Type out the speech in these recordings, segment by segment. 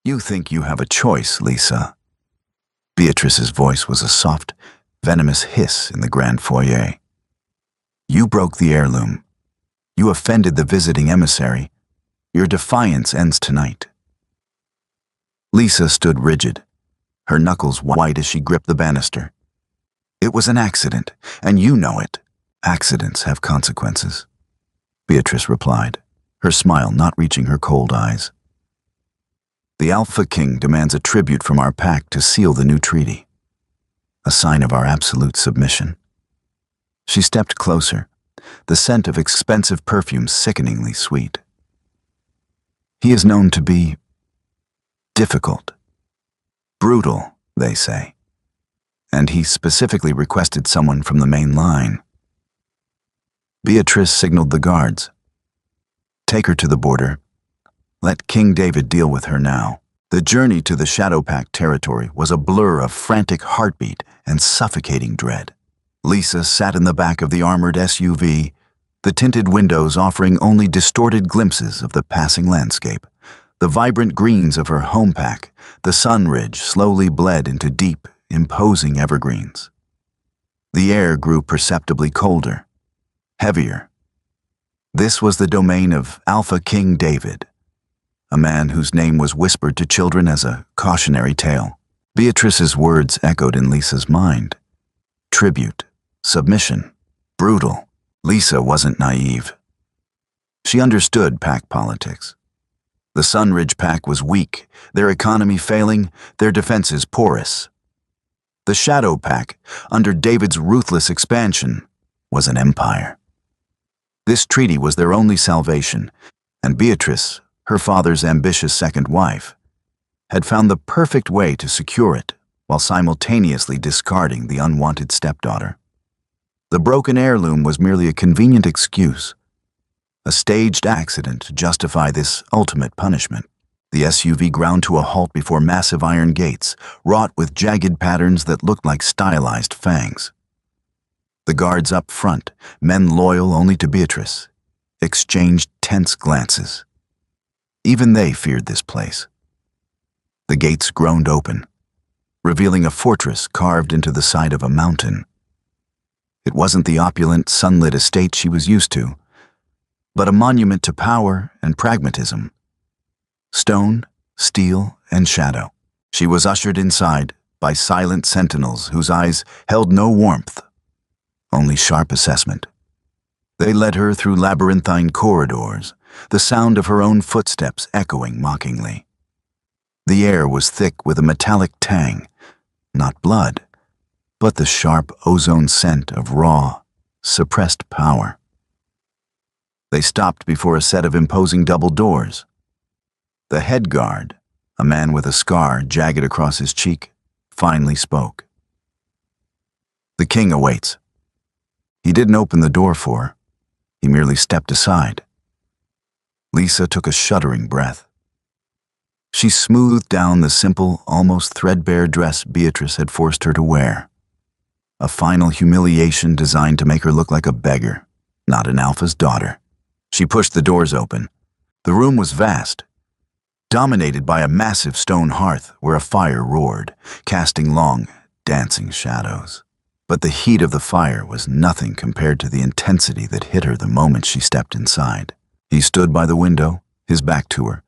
You think you have a choice, Lisa. Beatrice's voice was a soft, venomous hiss in the grand foyer. You broke the heirloom. You offended the visiting emissary. Your defiance ends tonight. Lisa stood rigid, her knuckles white as she gripped the banister. It was an accident, and you know it. Accidents have consequences, Beatrice replied, her smile not reaching her cold eyes. The Alpha King demands a tribute from our pact to seal the new treaty, a sign of our absolute submission. She stepped closer, the scent of expensive perfume sickeningly sweet. He is known to be difficult, brutal, they say, and he specifically requested someone from the main line. Beatrice signaled the guards. Take her to the border. Let King David deal with her now. The journey to the Shadow Pact territory was a blur of frantic heartbeat and suffocating dread. Lisa sat in the back of the armored SUV, the tinted windows offering only distorted glimpses of the passing landscape. The vibrant greens of her home pack, the sun ridge slowly bled into deep, imposing evergreens. The air grew perceptibly colder, heavier. This was the domain of Alpha King David, a man whose name was whispered to children as a cautionary tale. Beatrice's words echoed in Lisa's mind. Tribute, submission, brutal. Lisa wasn't naive. She understood pack politics. The Sunridge Pack was weak, their economy failing, their defenses porous. The Shadow Pack, under David's ruthless expansion, was an empire. This treaty was their only salvation, and Beatrice, her father's ambitious second wife, had found the perfect way to secure it while simultaneously discarding the unwanted stepdaughter. The broken heirloom was merely a convenient excuse, a staged accident to justify this ultimate punishment. The SUV ground to a halt before massive iron gates, wrought with jagged patterns that looked like stylized fangs. The guards up front, men loyal only to Beatrice, exchanged tense glances. Even they feared this place. The gates groaned open, revealing a fortress carved into the side of a mountain. It wasn't the opulent, sunlit estate she was used to, but a monument to power and pragmatism. Stone, steel, and shadow. She was ushered inside by silent sentinels whose eyes held no warmth, only sharp assessment. They led her through labyrinthine corridors, the sound of her own footsteps echoing mockingly. The air was thick with a metallic tang, not blood, but the sharp ozone scent of raw, suppressed power. They stopped before a set of imposing double doors. The head guard, a man with a scar jagged across his cheek, finally spoke. The king awaits. He didn't open the door for her. He merely stepped aside. Lisa took a shuddering breath. She smoothed down the simple, almost threadbare dress Beatrice had forced her to wear. A final humiliation designed to make her look like a beggar, not an alpha's daughter. She pushed the doors open. The room was vast, dominated by a massive stone hearth where a fire roared, casting long, dancing shadows. But the heat of the fire was nothing compared to the intensity that hit her the moment she stepped inside. He stood by the window, his back to her,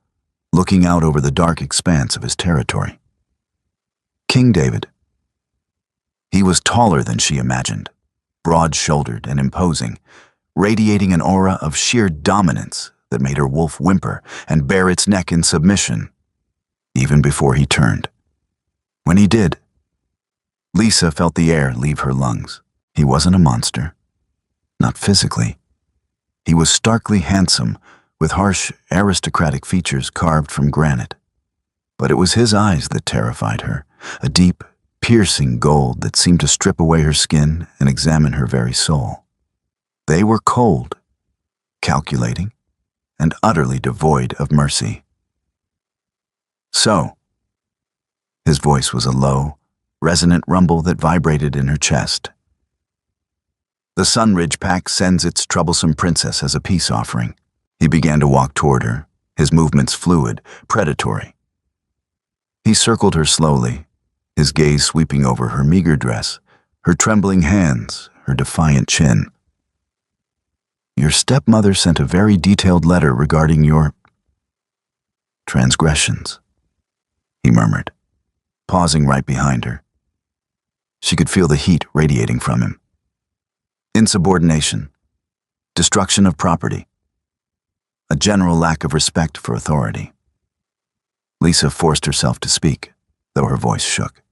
looking out over the dark expanse of his territory. King David. He was taller than she imagined, broad-shouldered and imposing, radiating an aura of sheer dominance that made her wolf whimper and bare its neck in submission, even before he turned. When he did, Lisa felt the air leave her lungs. He wasn't a monster, not physically. He was starkly handsome, with harsh, aristocratic features carved from granite. But it was his eyes that terrified her, a deep, piercing gold that seemed to strip away her skin and examine her very soul. They were cold, calculating, and utterly devoid of mercy. So, his voice was a low, resonant rumble that vibrated in her chest. The Sunridge Pack sends its troublesome princess as a peace offering. He began to walk toward her, his movements fluid, predatory. He circled her slowly, his gaze sweeping over her meager dress, her trembling hands, her defiant chin. Your stepmother sent a very detailed letter regarding your transgressions, he murmured, pausing right behind her. She could feel the heat radiating from him. Insubordination, destruction of property, a general lack of respect for authority. Lisa forced herself to speak, though her voice shook.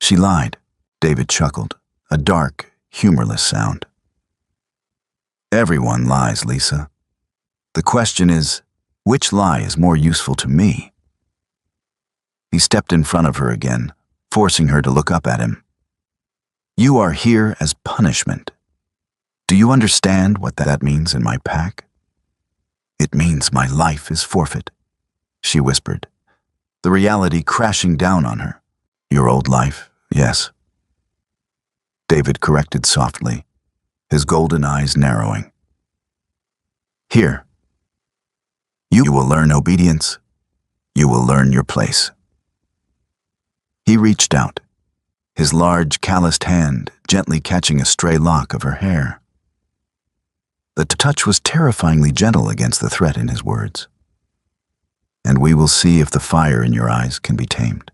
She lied, David chuckled, a dark, humorless sound. Everyone lies, Lisa. The question is, which lie is more useful to me? He stepped in front of her again, forcing her to look up at him. You are here as punishment. Do you understand what that means in my pack? It means my life is forfeit, she whispered, the reality crashing down on her. Your old life, yes. David corrected softly, his golden eyes narrowing. Here. You will learn obedience. You will learn your place. He reached out, his large, calloused hand gently catching a stray lock of her hair. The touch was terrifyingly gentle against the threat in his words. And we will see if the fire in your eyes can be tamed,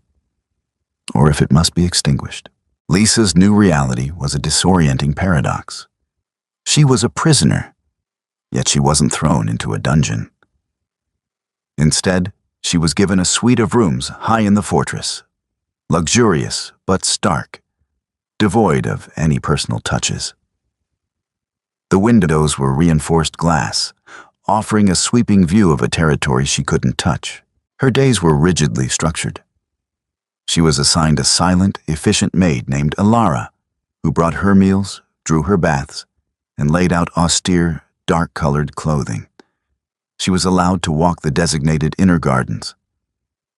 or if it must be extinguished. Lisa's new reality was a disorienting paradox. She was a prisoner, yet she wasn't thrown into a dungeon. Instead, she was given a suite of rooms high in the fortress, luxurious but stark, devoid of any personal touches. The windows were reinforced glass, offering a sweeping view of a territory she couldn't touch. Her days were rigidly structured. She was assigned a silent, efficient maid named Alara, who brought her meals, drew her baths, and laid out austere, dark-colored clothing. She was allowed to walk the designated inner gardens,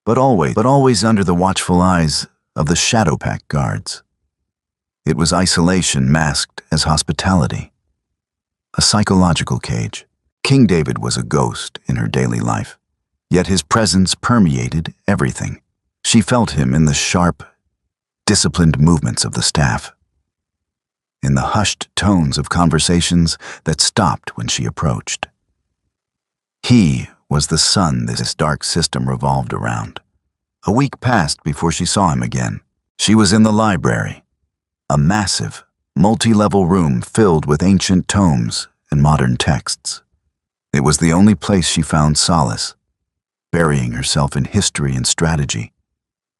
but always under the watchful eyes of the Shadowpact guards. It was isolation masked as hospitality, a psychological cage. King David was a ghost in her daily life, yet his presence permeated everything. She felt him in the sharp, disciplined movements of the staff, in the hushed tones of conversations that stopped when she approached. He was the sun this dark system revolved around. A week passed before she saw him again. She was in the library, a massive, multi-level room filled with ancient tomes and modern texts. It was the only place she found solace, burying herself in history and strategy,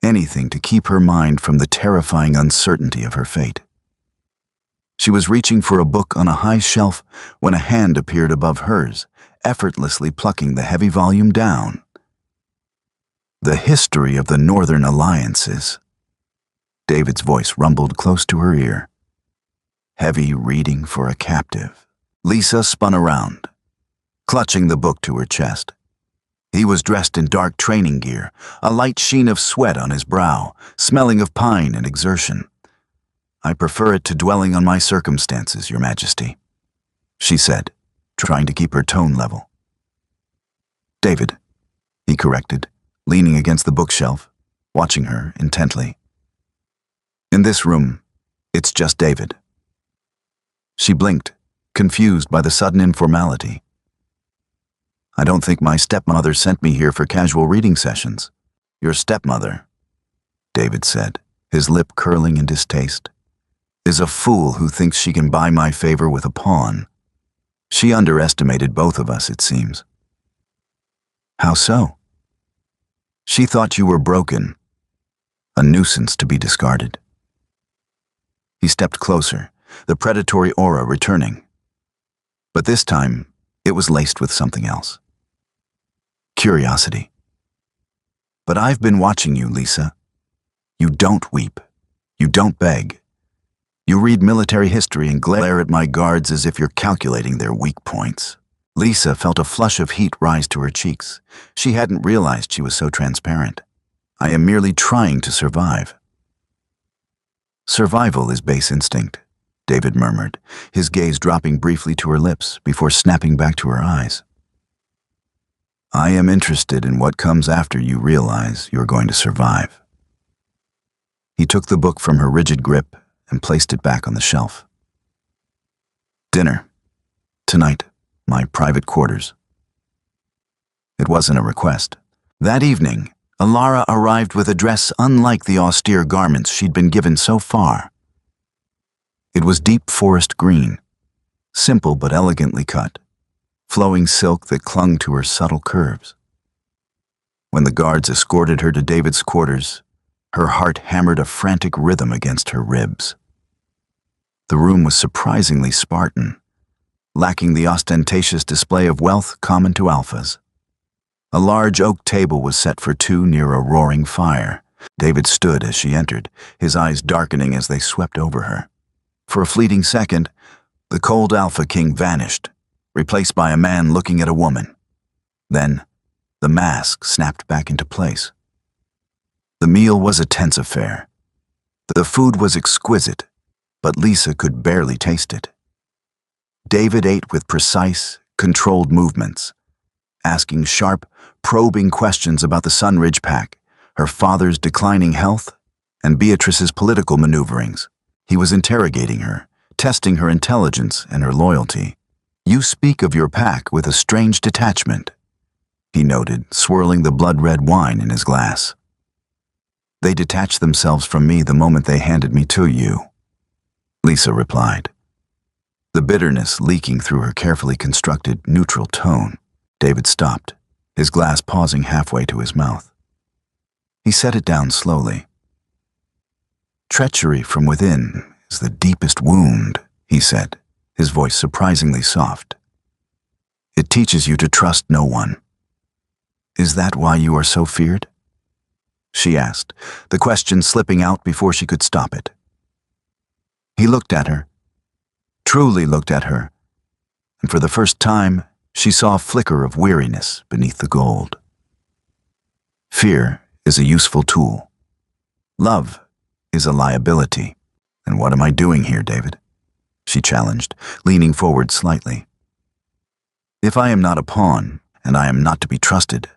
anything to keep her mind from the terrifying uncertainty of her fate. She was reaching for a book on a high shelf when a hand appeared above hers, effortlessly plucking the heavy volume down. The History of the Northern Alliances. David's voice rumbled close to her ear. Heavy reading for a captive. Lisa spun around, clutching the book to her chest. He was dressed in dark training gear, a light sheen of sweat on his brow, smelling of pine and exertion. I prefer it to dwelling on my circumstances, Your Majesty, she said, trying to keep her tone level. David, he corrected, leaning against the bookshelf, watching her intently. In this room, it's just David. She blinked, confused by the sudden informality. I don't think my stepmother sent me here for casual reading sessions. Your stepmother, David said, his lip curling in distaste, is a fool who thinks she can buy my favor with a pawn. She underestimated both of us, it seems. How so? She thought you were broken, a nuisance to be discarded. He stepped closer, the predatory aura returning. But this time, it was laced with something else. Curiosity. But I've been watching you, Lisa. You don't weep. You don't beg. You read military history and glare at my guards as if you're calculating their weak points. Lisa felt a flush of heat rise to her cheeks. She hadn't realized she was so transparent. I am merely trying to survive. Survival is base instinct, David murmured, his gaze dropping briefly to her lips before snapping back to her eyes. I am interested in what comes after you realize you're going to survive. He took the book from her rigid grip and placed it back on the shelf. Dinner. Tonight, my private quarters. It wasn't a request. That evening, Alara arrived with a dress unlike the austere garments she'd been given so far. It was deep forest green, simple but elegantly cut, flowing silk that clung to her subtle curves. When the guards escorted her to David's quarters, her heart hammered a frantic rhythm against her ribs. The room was surprisingly Spartan, lacking the ostentatious display of wealth common to alphas. A large oak table was set for two near a roaring fire. David stood as she entered, his eyes darkening as they swept over her. For a fleeting second, the cold Alpha King vanished, replaced by a man looking at a woman. Then, the mask snapped back into place. The meal was a tense affair. The food was exquisite, but Lisa could barely taste it. David ate with precise, controlled movements, asking sharp, probing questions about the Sunridge Pact, her father's declining health, and Beatrice's political maneuverings. He was interrogating her, testing her intelligence and her loyalty. "You speak of your pack with a strange detachment," he noted, swirling the blood-red wine in his glass. "They detached themselves from me the moment they handed me to you," Lisa replied, the bitterness leaking through her carefully constructed, neutral tone. David stopped, his glass pausing halfway to his mouth. He set it down slowly. "Treachery from within is the deepest wound," he said, his voice surprisingly soft. "It teaches you to trust no one. Is that why you are so feared?" she asked, the question slipping out before she could stop it. He looked at her, truly looked at her, and for the first time, she saw a flicker of weariness beneath the gold. Fear is a useful tool. Love is a liability. "And what am I doing here, David?" she challenged, leaning forward slightly. "If I am not a pawn, and I am not to be trusted,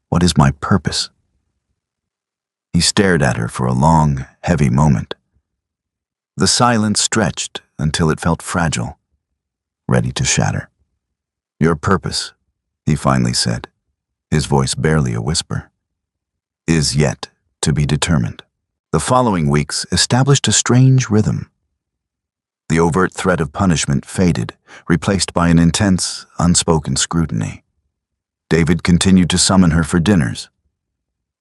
what is my purpose?" He stared at her for a long, heavy moment. The silence stretched until it felt fragile, ready to shatter. "Your purpose," he finally said, his voice barely a whisper, "is yet to be determined." The following weeks established a strange rhythm. The overt threat of punishment faded, replaced by an intense, unspoken scrutiny. David continued to summon her for dinners,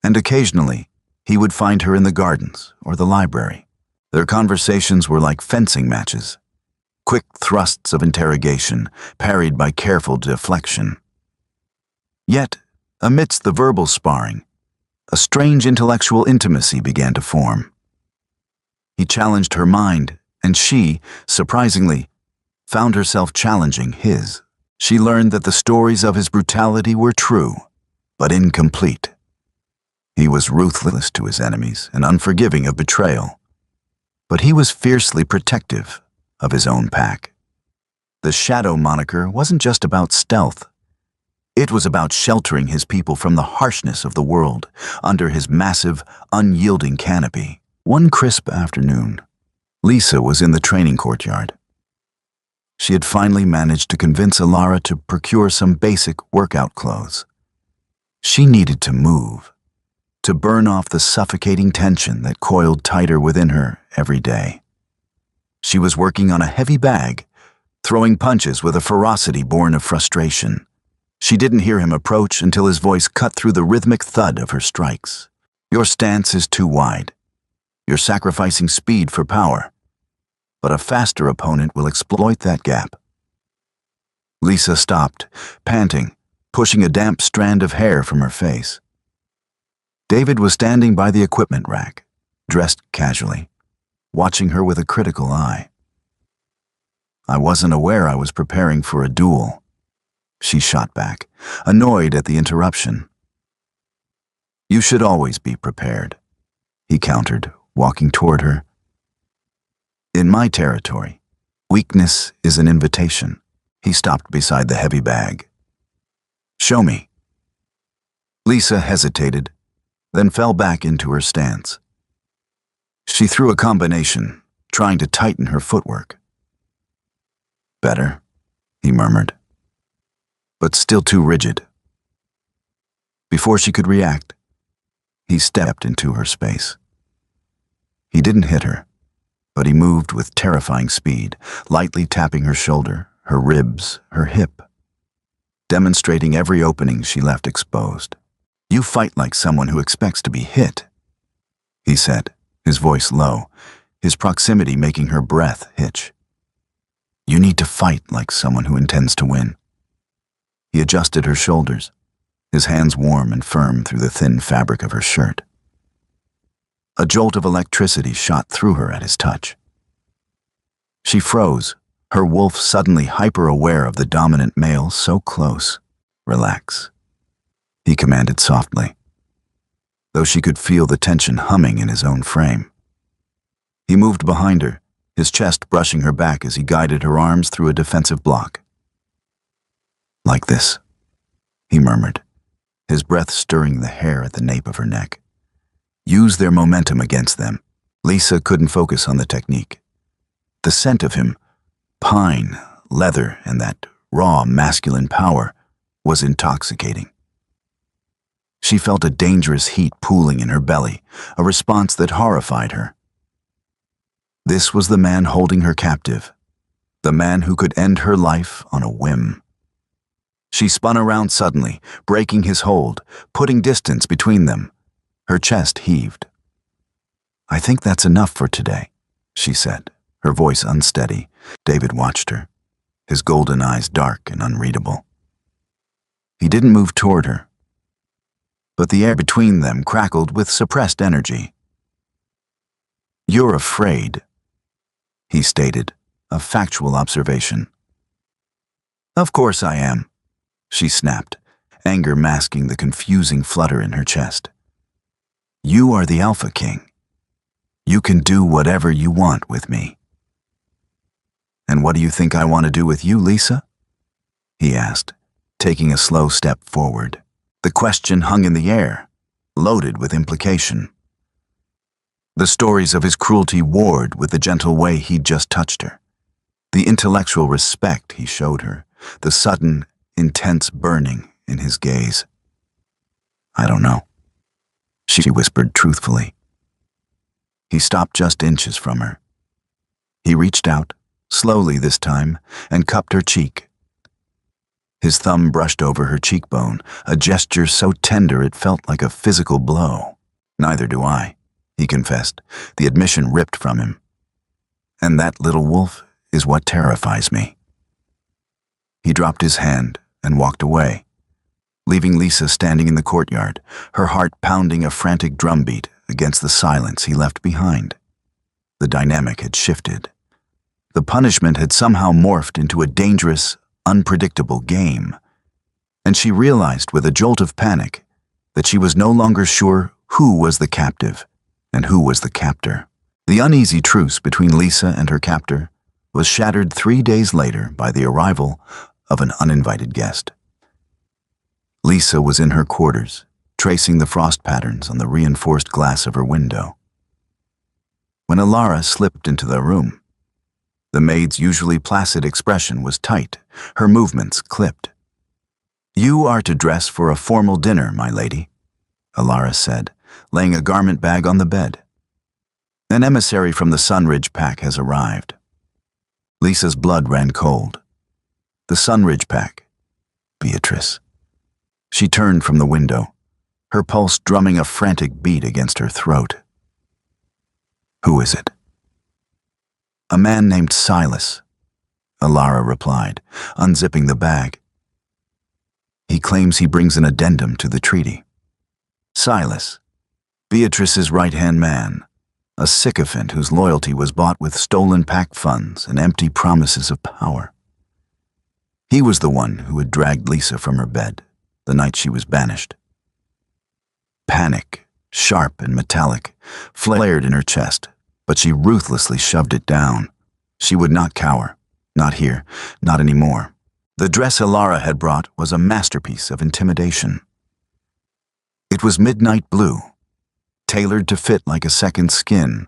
and occasionally he would find her in the gardens or the library. Their conversations were like fencing matches, quick thrusts of interrogation, parried by careful deflection. Yet, amidst the verbal sparring, a strange intellectual intimacy began to form. He challenged her mind, and she, surprisingly, found herself challenging his. She learned that the stories of his brutality were true, but incomplete. He was ruthless to his enemies and unforgiving of betrayal, but he was fiercely protective of his own pack. The Shadow moniker wasn't just about stealth. It was about sheltering his people from the harshness of the world under his massive, unyielding canopy. One crisp afternoon, Lisa was in the training courtyard. She had finally managed to convince Alara to procure some basic workout clothes. She needed to move, to burn off the suffocating tension that coiled tighter within her every day. She was working on a heavy bag, throwing punches with a ferocity born of frustration. She didn't hear him approach until his voice cut through the rhythmic thud of her strikes. "Your stance is too wide. You're sacrificing speed for power, but a faster opponent will exploit that gap." Lisa stopped, panting, pushing a damp strand of hair from her face. David was standing by the equipment rack, dressed casually, watching her with a critical eye. "I wasn't aware I was preparing for a duel," she shot back, annoyed at the interruption. "You should always be prepared," he countered, walking toward her. "In my territory, weakness is an invitation." He stopped beside the heavy bag. Show me. Lisa hesitated, then fell back into her stance. She threw a combination, trying to tighten her footwork. Better, he murmured, but still too rigid. Before she could react, he stepped into her space. He didn't hit her, but he moved with terrifying speed, lightly tapping her shoulder, her ribs, her hip, demonstrating every opening she left exposed. You fight like someone who expects to be hit, he said, his voice low, his proximity making her breath hitch. You need to fight like someone who intends to win. He adjusted her shoulders, his hands warm and firm through the thin fabric of her shirt. A jolt of electricity shot through her at his touch. She froze, her wolf suddenly hyper-aware of the dominant male so close. Relax, he commanded softly, though she could feel the tension humming in his own frame. He moved behind her, his chest brushing her back as he guided her arms through a defensive block. Like this, he murmured, his breath stirring the hair at the nape of her neck. Use their momentum against them. Lisa couldn't focus on the technique. The scent of him, pine, leather, and that raw masculine power, was intoxicating. She felt a dangerous heat pooling in her belly, a response that horrified her. This was the man holding her captive, the man who could end her life on a whim. She spun around suddenly, breaking his hold, putting distance between them. Her chest heaved. I think that's enough for today, she said, her voice unsteady. David watched her, his golden eyes dark and unreadable. He didn't move toward her, but the air between them crackled with suppressed energy. You're afraid, he stated, a factual observation. Of course I am, she snapped, anger masking the confusing flutter in her chest. You are the Alpha King. You can do whatever you want with me. And what do you think I want to do with you, Lisa? He asked, taking a slow step forward. The question hung in the air, loaded with implication. The stories of his cruelty warred with the gentle way he'd just touched her, the intellectual respect he showed her, the sudden, intense burning in his gaze. I don't know, she whispered truthfully. He stopped just inches from her. He reached out, slowly this time, and cupped her cheek. His thumb brushed over her cheekbone, a gesture so tender it felt like a physical blow. Neither do I, he confessed, the admission ripped from him. And that little wolf is what terrifies me. He dropped his hand and walked away, leaving Lisa standing in the courtyard, her heart pounding a frantic drumbeat against the silence he left behind. The dynamic had shifted. The punishment had somehow morphed into a dangerous, unpredictable game, and she realized with a jolt of panic that she was no longer sure who was the captive and who was the captor. The uneasy truce between Lisa and her captor was shattered 3 days later by the arrival of an uninvited guest. Lisa was in her quarters, tracing the frost patterns on the reinforced glass of her window. When Alara slipped into the room, the maid's usually placid expression was tight, her movements clipped. You are to dress for a formal dinner, my lady, Alara said, laying a garment bag on the bed. An emissary from the Sunridge Pack has arrived. Lisa's blood ran cold. The Sunridge Pack. Beatrice. She turned from the window, her pulse drumming a frantic beat against her throat. Who is it? A man named Silas, Alara replied, unzipping the bag. He claims he brings an addendum to the treaty. Silas, Beatrice's right-hand man, a sycophant whose loyalty was bought with stolen pack funds and empty promises of power. He was the one who had dragged Lisa from her bed the night she was banished. Panic, sharp and metallic, flared in her chest, but she ruthlessly shoved it down. She would not cower. Not here. Not anymore. The dress Ilara had brought was a masterpiece of intimidation. It was midnight blue, tailored to fit like a second skin,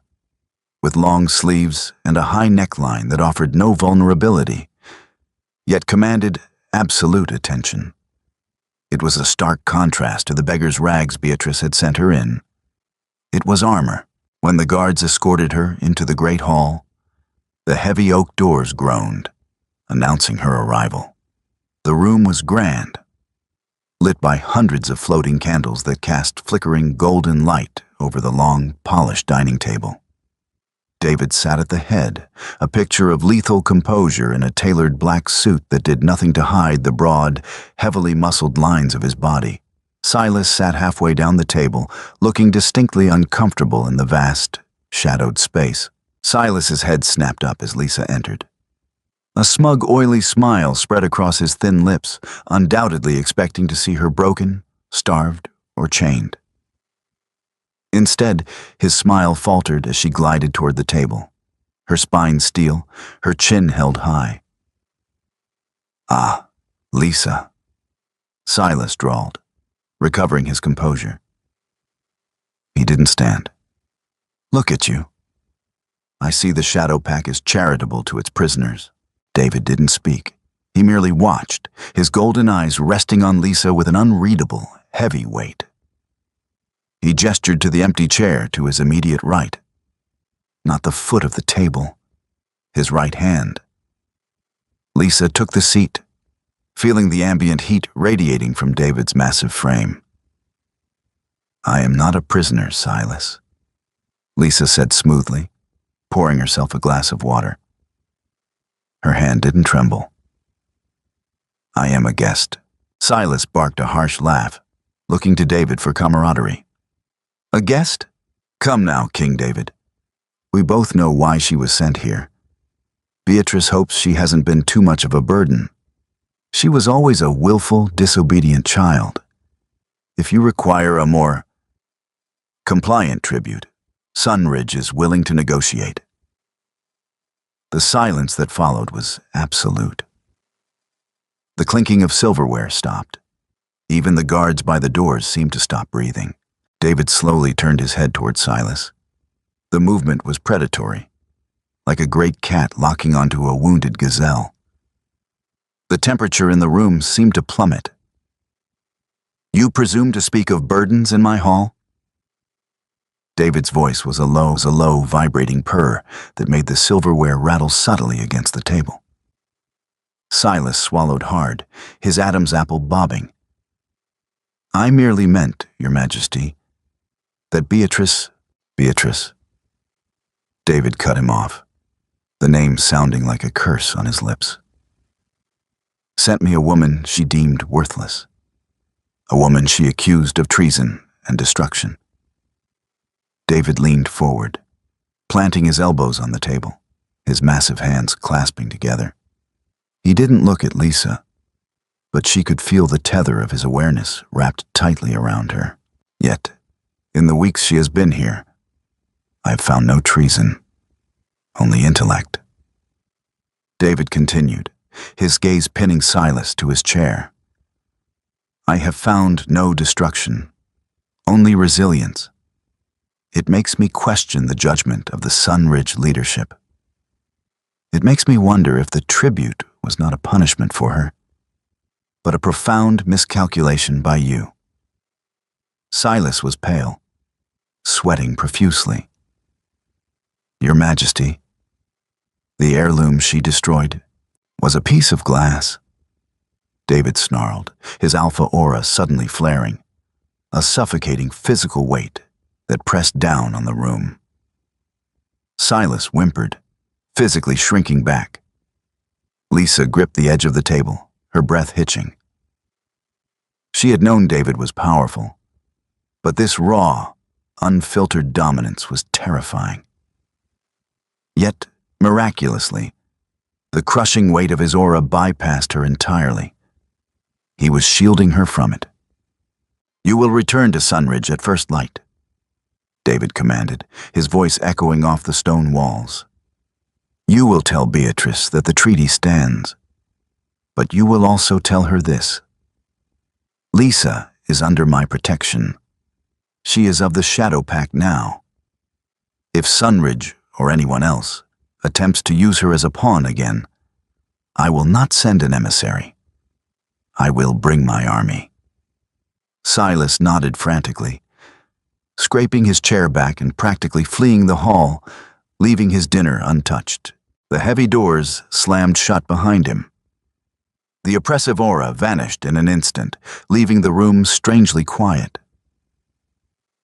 with long sleeves and a high neckline that offered no vulnerability, yet commanded absolute attention. It was a stark contrast to the beggar's rags Beatrice had sent her in. It was armor. When the guards escorted her into the great hall, the heavy oak doors groaned, announcing her arrival. The room was grand, lit by hundreds of floating candles that cast flickering golden light over the long, polished dining table. David sat at the head, a picture of lethal composure in a tailored black suit that did nothing to hide the broad, heavily muscled lines of his body. Silas sat halfway down the table, looking distinctly uncomfortable in the vast, shadowed space. Silas's head snapped up as Lisa entered. A smug, oily smile spread across his thin lips, undoubtedly expecting to see her broken, starved, or chained. Instead, his smile faltered as she glided toward the table, her spine steel, her chin held high. "Ah, Lisa," Silas drawled, recovering his composure. He didn't stand. "Look at you. I see the Shadow Pack is charitable to its prisoners." David didn't speak. He merely watched, his golden eyes resting on Lisa with an unreadable, heavy weight. He gestured to the empty chair to his immediate right. Not the foot of the table, his right hand. Lisa took the seat, feeling the ambient heat radiating from David's massive frame. "I am not a prisoner, Silas," Lisa said smoothly, pouring herself a glass of water. Her hand didn't tremble. "I am a guest." Silas barked a harsh laugh, looking to David for camaraderie. "A guest? Come now, King David. We both know why she was sent here. Beatrice hopes she hasn't been too much of a burden. She was always a willful, disobedient child. If you require a more compliant tribute, Sunridge is willing to negotiate." The silence that followed was absolute. The clinking of silverware stopped. Even the guards by the doors seemed to stop breathing. David slowly turned his head toward Silas. The movement was predatory, like a great cat locking onto a wounded gazelle. The temperature in the room seemed to plummet. "You presume to speak of burdens in my hall?" David's voice was a low, vibrating purr that made the silverware rattle subtly against the table. Silas swallowed hard, his Adam's apple bobbing. "I merely meant, Your Majesty, that Beatrice..." David cut him off, the name sounding like a curse on his lips. "Sent me a woman she deemed worthless, a woman she accused of treason and destruction." David leaned forward, planting his elbows on the table, his massive hands clasping together. He didn't look at Lisa, but she could feel the tether of his awareness wrapped tightly around her. Yet, in the weeks she has been here, I have found no treason, only intellect. David continued, his gaze pinning Silas to his chair. "I have found no destruction, only resilience. It makes me question the judgment of the Sunridge leadership. It makes me wonder if the tribute was not a punishment for her, but a profound miscalculation by you." Silas was pale, sweating profusely. "Your Majesty, the heirloom she destroyed was a piece of glass." David snarled, his alpha aura suddenly flaring, a suffocating physical weight that pressed down on the room. Silas whimpered, physically shrinking back. Lisa gripped the edge of the table, her breath hitching. She had known David was powerful, but this raw, unfiltered dominance was terrifying. Yet, miraculously, the crushing weight of his aura bypassed her entirely. He was shielding her from it. "You will return to Sunridge at first light," David commanded, his voice echoing off the stone walls. "You will tell Beatrice that the treaty stands. But you will also tell her this. Lisa is under my protection. She is of the Shadow Pact now. If Sunridge, or anyone else, attempts to use her as a pawn again, I will not send an emissary. I will bring my army. Silas nodded frantically, scraping his chair back and practically fleeing the hall, leaving his dinner untouched. The heavy doors slammed shut behind him. The oppressive aura vanished in an instant, leaving the room strangely quiet.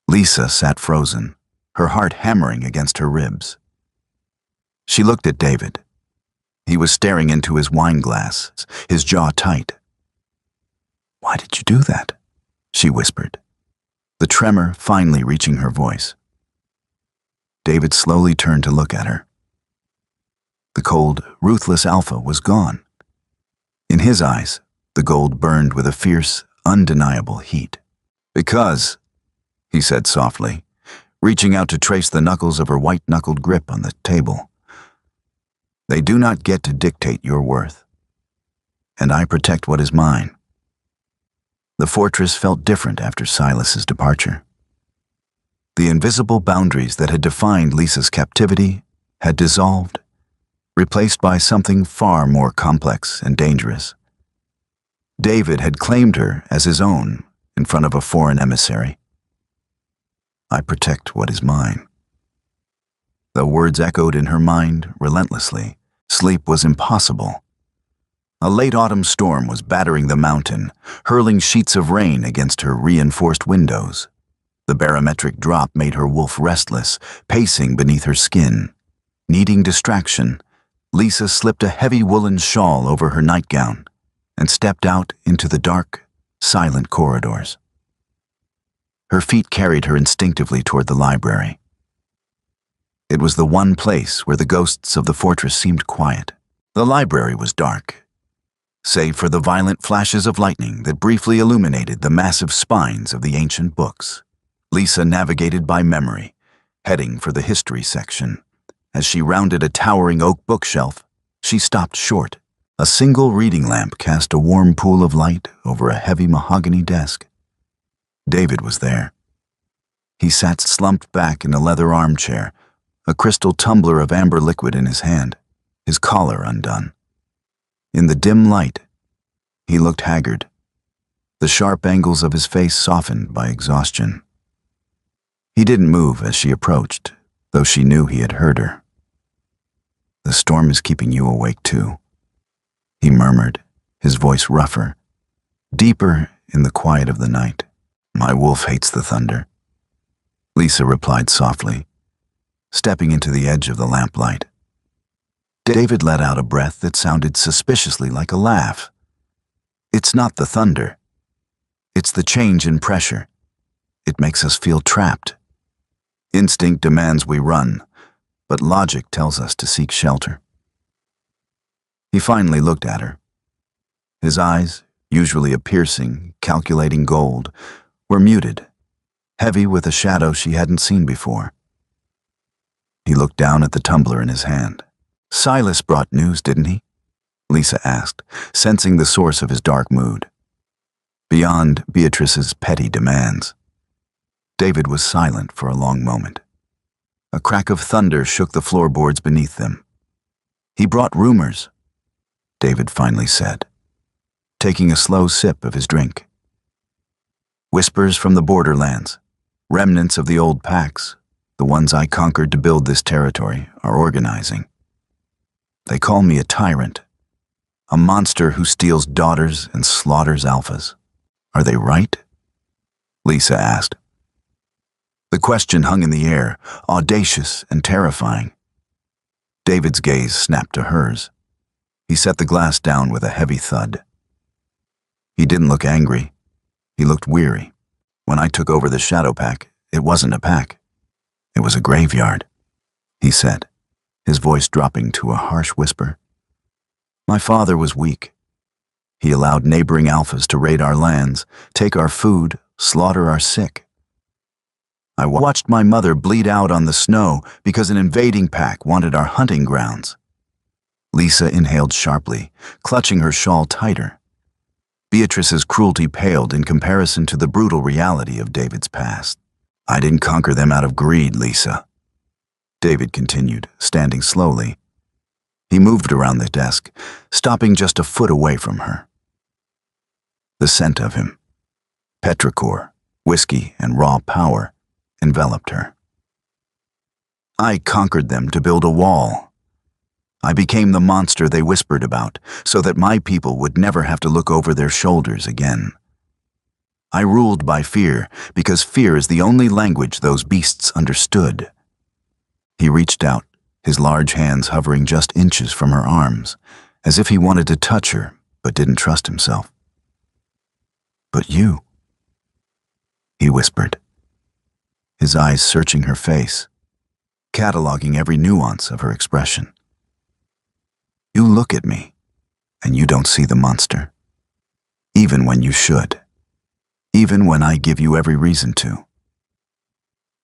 Lisa sat frozen, her heart hammering against her ribs. She looked at David. He was staring into his wine glass, his jaw tight. "Why did you do that?" she whispered, the tremor finally reaching her voice. David slowly turned to look at her. The cold, ruthless alpha was gone. In his eyes, the gold burned with a fierce, undeniable heat. "Because," he said softly, reaching out to trace the knuckles of her white-knuckled grip on the table, "they do not get to dictate your worth. And I protect what is mine." The fortress felt different after Silas's departure. The invisible boundaries that had defined Lisa's captivity had dissolved, replaced by something far more complex and dangerous. David had claimed her as his own in front of a foreign emissary. "I protect what is mine." The words echoed in her mind relentlessly. Sleep was impossible. A late autumn storm was battering the mountain, hurling sheets of rain against her reinforced windows. The barometric drop made her wolf restless, pacing beneath her skin. Needing distraction, Lisa slipped a heavy woolen shawl over her nightgown and stepped out into the dark, silent corridors. Her feet carried her instinctively toward the library. It was the one place where the ghosts of the fortress seemed quiet. The library was dark, save for the violent flashes of lightning that briefly illuminated the massive spines of the ancient books. Lisa navigated by memory, heading for the history section. As she rounded a towering oak bookshelf, she stopped short. A single reading lamp cast a warm pool of light over a heavy mahogany desk. David was there. He sat slumped back in a leather armchair, a crystal tumbler of amber liquid in his hand, his collar undone. In the dim light, he looked haggard, the sharp angles of his face softened by exhaustion. He didn't move as she approached, though she knew he had heard her. "The storm is keeping you awake too," he murmured, his voice rougher, deeper in the quiet of the night. "My wolf hates the thunder," Lisa replied softly, stepping into the edge of the lamplight. David let out a breath that sounded suspiciously like a laugh. "It's not the thunder. It's the change in pressure. It makes us feel trapped. Instinct demands we run, but logic tells us to seek shelter." He finally looked at her. His eyes, usually a piercing, calculating gold, were muted, heavy with a shadow she hadn't seen before. He looked down at the tumbler in his hand. "Silas brought news, didn't he?" Lisa asked, sensing the source of his dark mood. Beyond Beatrice's petty demands. David was silent for a long moment. A crack of thunder shook the floorboards beneath them. "He brought rumors," David finally said, taking a slow sip of his drink. "Whispers from the borderlands, remnants of the old pacts, the ones I conquered to build this territory, are organizing. They call me a tyrant, a monster who steals daughters and slaughters alphas. Are they right?" Lisa asked. The question hung in the air, audacious and terrifying. David's gaze snapped to hers. He set the glass down with a heavy thud. He didn't look angry. He looked weary. "When I took over the Shadow Pack, it wasn't a pack. It was a graveyard," he said, his voice dropping to a harsh whisper. "My father was weak. He allowed neighboring alphas to raid our lands, take our food, slaughter our sick. I watched my mother bleed out on the snow because an invading pack wanted our hunting grounds. Lisa inhaled sharply, clutching her shawl tighter. Beatrice's cruelty paled in comparison to the brutal reality of David's past. I didn't conquer them out of greed, Lisa. David continued, standing slowly. He moved around the desk, stopping just a foot away from her. The scent of him, petrichor, whiskey, and raw power, enveloped her. I conquered them to build a wall. I became the monster they whispered about, so that my people would never have to look over their shoulders again. I ruled by fear, because fear is the only language those beasts understood. He reached out, his large hands hovering just inches from her arms, as if he wanted to touch her, but didn't trust himself. But you, he whispered, his eyes searching her face, cataloging every nuance of her expression. You look at me, and you don't see the monster, even when you should, even when I give you every reason to.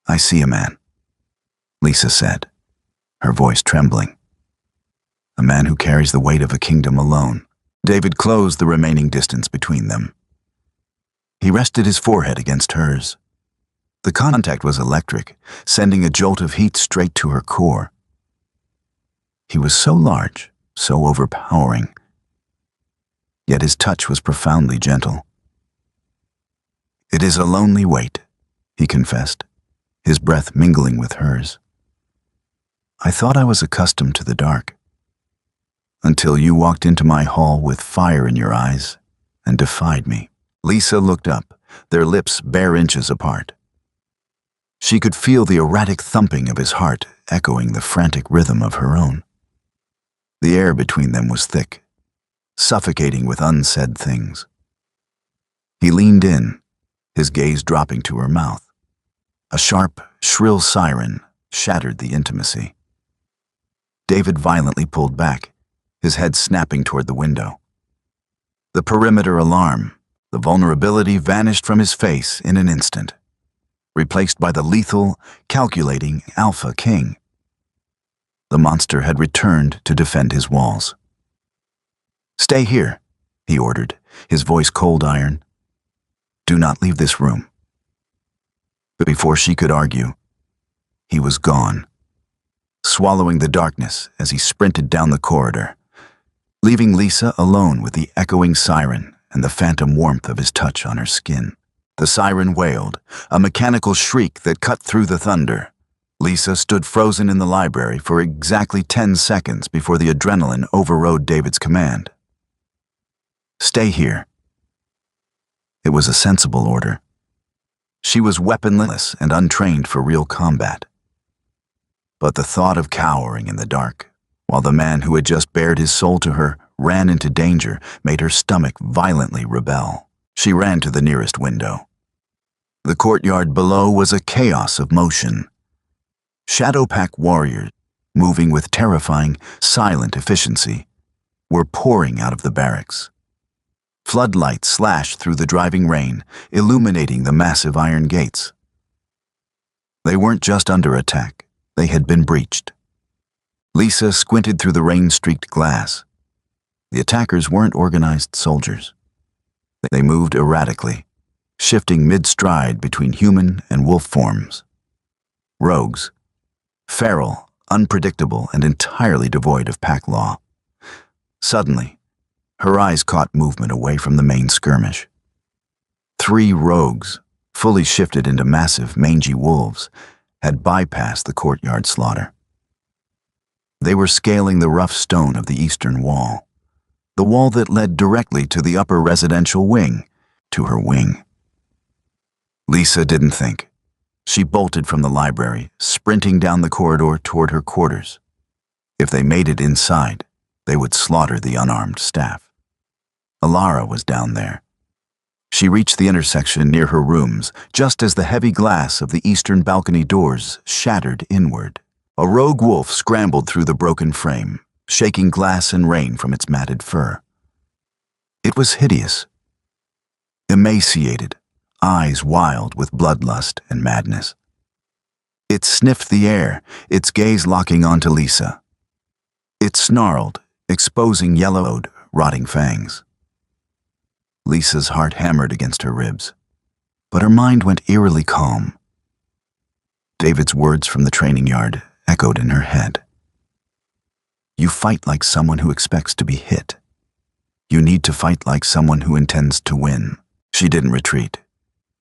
I see a man, Lisa said, her voice trembling. A man who carries the weight of a kingdom alone. David closed the remaining distance between them. He rested his forehead against hers. The contact was electric, sending a jolt of heat straight to her core. He was so large, so overpowering. Yet his touch was profoundly gentle. It is a lonely weight, he confessed, his breath mingling with hers. I thought I was accustomed to the dark, until you walked into my hall with fire in your eyes and defied me. Lisa looked up, their lips bare inches apart. She could feel the erratic thumping of his heart echoing the frantic rhythm of her own. The air between them was thick, suffocating with unsaid things. He leaned in, his gaze dropping to her mouth. A sharp, shrill siren shattered the intimacy. David violently pulled back, his head snapping toward the window. The perimeter alarm, the vulnerability vanished from his face in an instant, replaced by the lethal, calculating Alpha King. The monster had returned to defend his walls. Stay here, he ordered, his voice cold iron. Do not leave this room. But before she could argue, he was gone, swallowing the darkness as he sprinted down the corridor, leaving Lisa alone with the echoing siren and the phantom warmth of his touch on her skin. The siren wailed, a mechanical shriek that cut through the thunder. Lisa stood frozen in the library for exactly 10 seconds before the adrenaline overrode David's command. Stay here. It was a sensible order. She was weaponless and untrained for real combat. But the thought of cowering in the dark, while the man who had just bared his soul to her ran into danger, made her stomach violently rebel. She ran to the nearest window. The courtyard below was a chaos of motion. Shadowpack warriors, moving with terrifying, silent efficiency, were pouring out of the barracks. Floodlights slashed through the driving rain, illuminating the massive iron gates. They weren't just under attack, they had been breached. Lisa squinted through the rain-streaked glass. The attackers weren't organized soldiers. They moved erratically, shifting mid-stride between human and wolf forms. Rogues, feral, unpredictable, and entirely devoid of pack law. Suddenly, her eyes caught movement away from the main skirmish. 3 rogues, fully shifted into massive, mangy wolves, had bypassed the courtyard slaughter. They were scaling the rough stone of the eastern wall, the wall that led directly to the upper residential wing, to her wing. Lisa didn't think. She bolted from the library, sprinting down the corridor toward her quarters. If they made it inside, they would slaughter the unarmed staff. Alara was down there. She reached the intersection near her rooms, just as the heavy glass of the eastern balcony doors shattered inward. A rogue wolf scrambled through the broken frame, shaking glass and rain from its matted fur. It was hideous. Emaciated, eyes wild with bloodlust and madness. It sniffed the air, its gaze locking onto Lisa. It snarled, exposing yellowed, rotting fangs. Lisa's heart hammered against her ribs, but her mind went eerily calm. David's words from the training yard echoed in her head. You fight like someone who expects to be hit. You need to fight like someone who intends to win. She didn't retreat.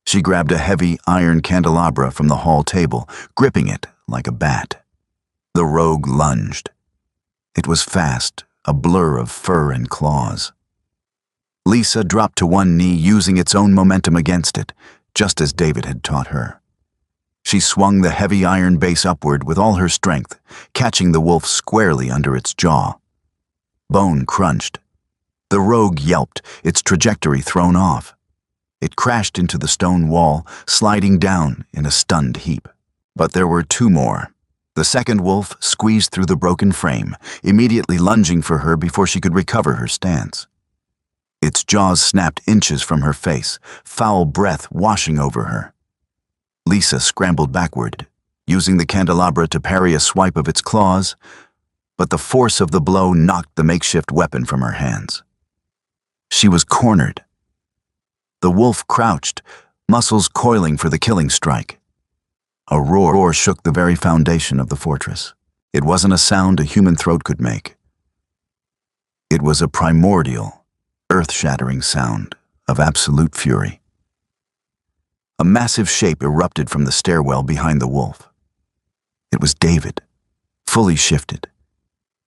She grabbed a heavy iron candelabra from the hall table, gripping it like a bat. The rogue lunged. It was fast, a blur of fur and claws. Lisa dropped to one knee, using its own momentum against it, just as David had taught her. She swung the heavy iron base upward with all her strength, catching the wolf squarely under its jaw. Bone crunched. The rogue yelped, its trajectory thrown off. It crashed into the stone wall, sliding down in a stunned heap. But there were two more. The second wolf squeezed through the broken frame, immediately lunging for her before she could recover her stance. Its jaws snapped inches from her face, foul breath washing over her. Lisa scrambled backward, using the candelabra to parry a swipe of its claws, but the force of the blow knocked the makeshift weapon from her hands. She was cornered. The wolf crouched, muscles coiling for the killing strike. A roar shook the very foundation of the fortress. It wasn't a sound a human throat could make. It was a primordial, earth-shattering sound of absolute fury. A massive shape erupted from the stairwell behind the wolf. It was David, fully shifted.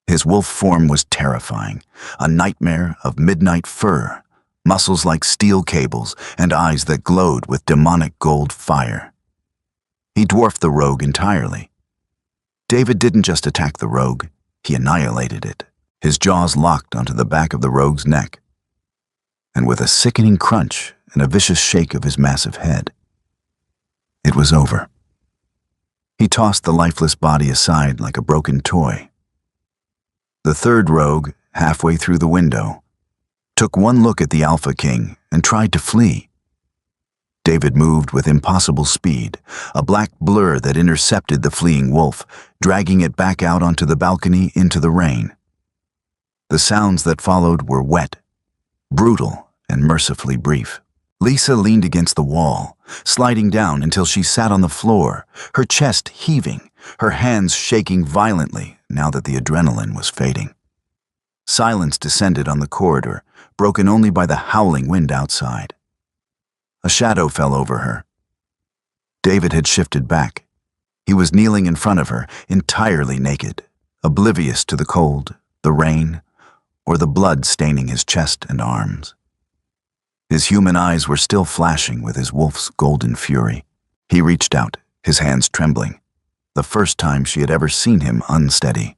His wolf form was terrifying, a nightmare of midnight fur, muscles like steel cables, and eyes that glowed with demonic gold fire. He dwarfed the rogue entirely. David didn't just attack the rogue, he annihilated it. His jaws locked onto the back of the rogue's neck. And with a sickening crunch and a vicious shake of his massive head, it was over. He tossed the lifeless body aside like a broken toy. The third rogue, halfway through the window, took one look at the Alpha King and tried to flee. David moved with impossible speed, a black blur that intercepted the fleeing wolf, dragging it back out onto the balcony into the rain. The sounds that followed were wet, brutal, and mercifully brief. Lisa leaned against the wall, sliding down until she sat on the floor, her chest heaving, her hands shaking violently now that the adrenaline was fading. Silence descended on the corridor, broken only by the howling wind outside. A shadow fell over her. David had shifted back. He was kneeling in front of her, entirely naked, oblivious to the cold, the rain, or the blood staining his chest and arms. His human eyes were still flashing with his wolf's golden fury. He reached out, his hands trembling, the first time she had ever seen him unsteady.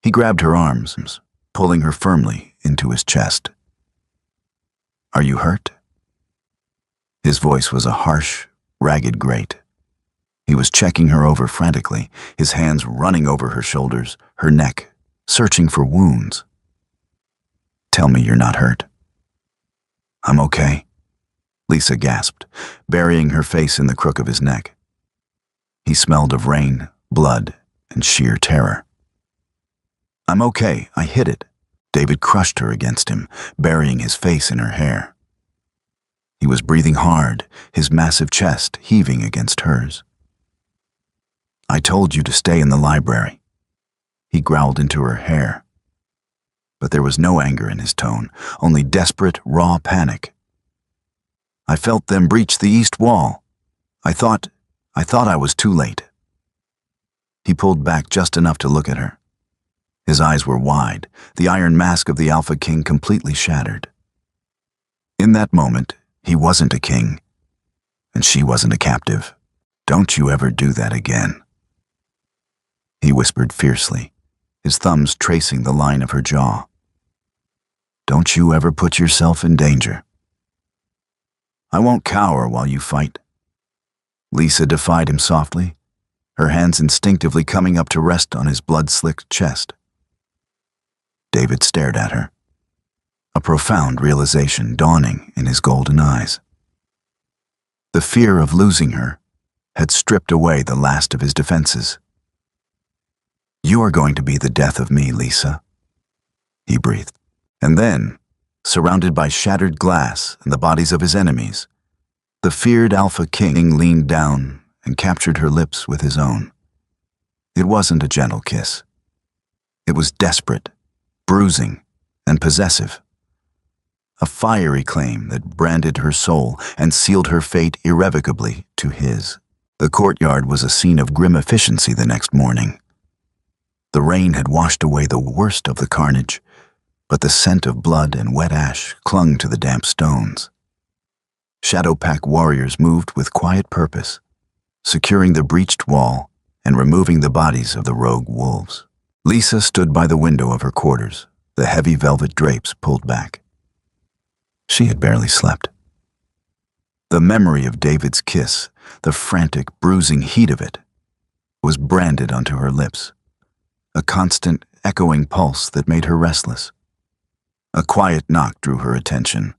He grabbed her arms, pulling her firmly into his chest. "Are you hurt?" His voice was a harsh, ragged grate. He was checking her over frantically, his hands running over her shoulders, her neck, searching for wounds. "Tell me you're not hurt." "I'm okay," Lisa gasped, burying her face in the crook of his neck. He smelled of rain, blood, and sheer terror. "I'm okay, I hit it." David crushed her against him, burying his face in her hair. He was breathing hard, his massive chest heaving against hers. "I told you to stay in the library." He growled into her hair. But there was no anger in his tone, only desperate, raw panic. "I felt them breach the east wall. I thought I was too late." He pulled back just enough to look at her. His eyes were wide, the iron mask of the Alpha King completely shattered. In that moment, he wasn't a king, and she wasn't a captive. "Don't you ever do that again," he whispered fiercely, his thumbs tracing the line of her jaw. "Don't you ever put yourself in danger." "I won't cower while you fight." Lisa defied him softly, her hands instinctively coming up to rest on his blood-slicked chest. David stared at her, a profound realization dawning in his golden eyes. The fear of losing her had stripped away the last of his defenses. "You are going to be the death of me, Lisa," he breathed. And then, surrounded by shattered glass and the bodies of his enemies, the feared Alpha King leaned down and captured her lips with his own. It wasn't a gentle kiss. It was desperate, bruising, and possessive. A fiery claim that branded her soul and sealed her fate irrevocably to his. The courtyard was a scene of grim efficiency the next morning. The rain had washed away the worst of the carnage, but the scent of blood and wet ash clung to the damp stones. Shadow Pack warriors moved with quiet purpose, securing the breached wall and removing the bodies of the rogue wolves. Lisa stood by the window of her quarters, the heavy velvet drapes pulled back. She had barely slept. The memory of David's kiss, the frantic, bruising heat of it, was branded onto her lips, a constant, echoing pulse that made her restless. A quiet knock drew her attention.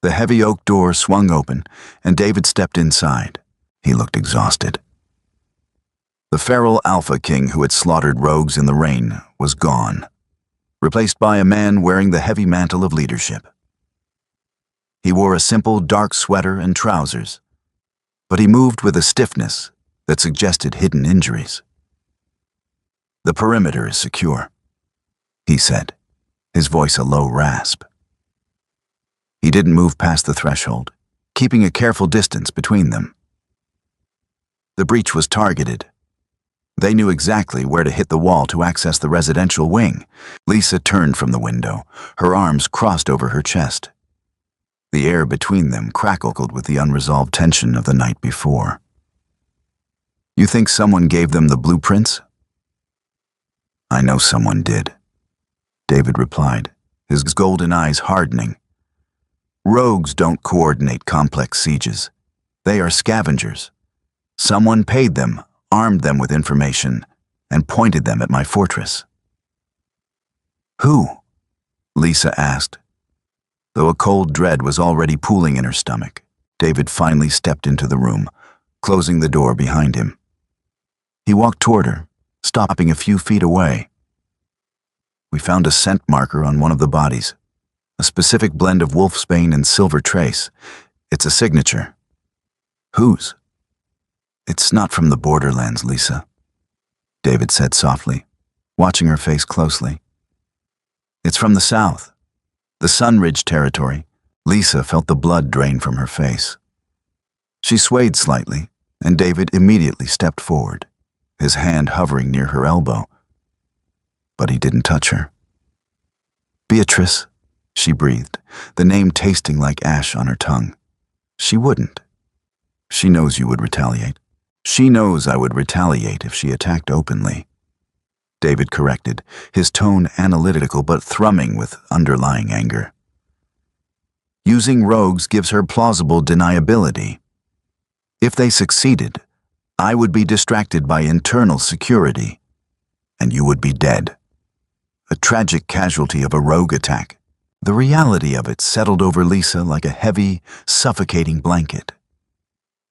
The heavy oak door swung open, and David stepped inside. He looked exhausted. The feral Alpha King who had slaughtered rogues in the rain was gone, replaced by a man wearing the heavy mantle of leadership. He wore a simple dark sweater and trousers, but he moved with a stiffness that suggested hidden injuries. "The perimeter is secure," he said, his voice a low rasp. He didn't move past the threshold, keeping a careful distance between them. The breach was targeted. They knew exactly where to hit the wall to access the residential wing. Lisa turned from the window, her arms crossed over her chest. The air between them crackled with the unresolved tension of the night before. "You think someone gave them the blueprints?" "I know someone did," David replied, his golden eyes hardening. "Rogues don't coordinate complex sieges. They are scavengers. Someone paid them, armed them with information, and pointed them at my fortress." "Who?" Lisa asked. Though a cold dread was already pooling in her stomach, David finally stepped into the room, closing the door behind him. He walked toward her, stopping a few feet away. "We found a scent marker on one of the bodies, a specific blend of wolfsbane and silver trace. It's a signature." "Whose?" "It's not from the borderlands, Lisa," David said softly, watching her face closely. "It's from the south. The Sunridge territory." Lisa felt the blood drain from her face. She swayed slightly, and David immediately stepped forward, his hand hovering near her elbow. But he didn't touch her. "Beatrice," she breathed, the name tasting like ash on her tongue. "She wouldn't. She knows you would retaliate. She knows I would retaliate if she attacked openly," David corrected, his tone analytical but thrumming with underlying anger. "Using rogues gives her plausible deniability. If they succeeded, I would be distracted by internal security, and you would be dead. A tragic casualty of a rogue attack." The reality of it settled over Lisa like a heavy, suffocating blanket.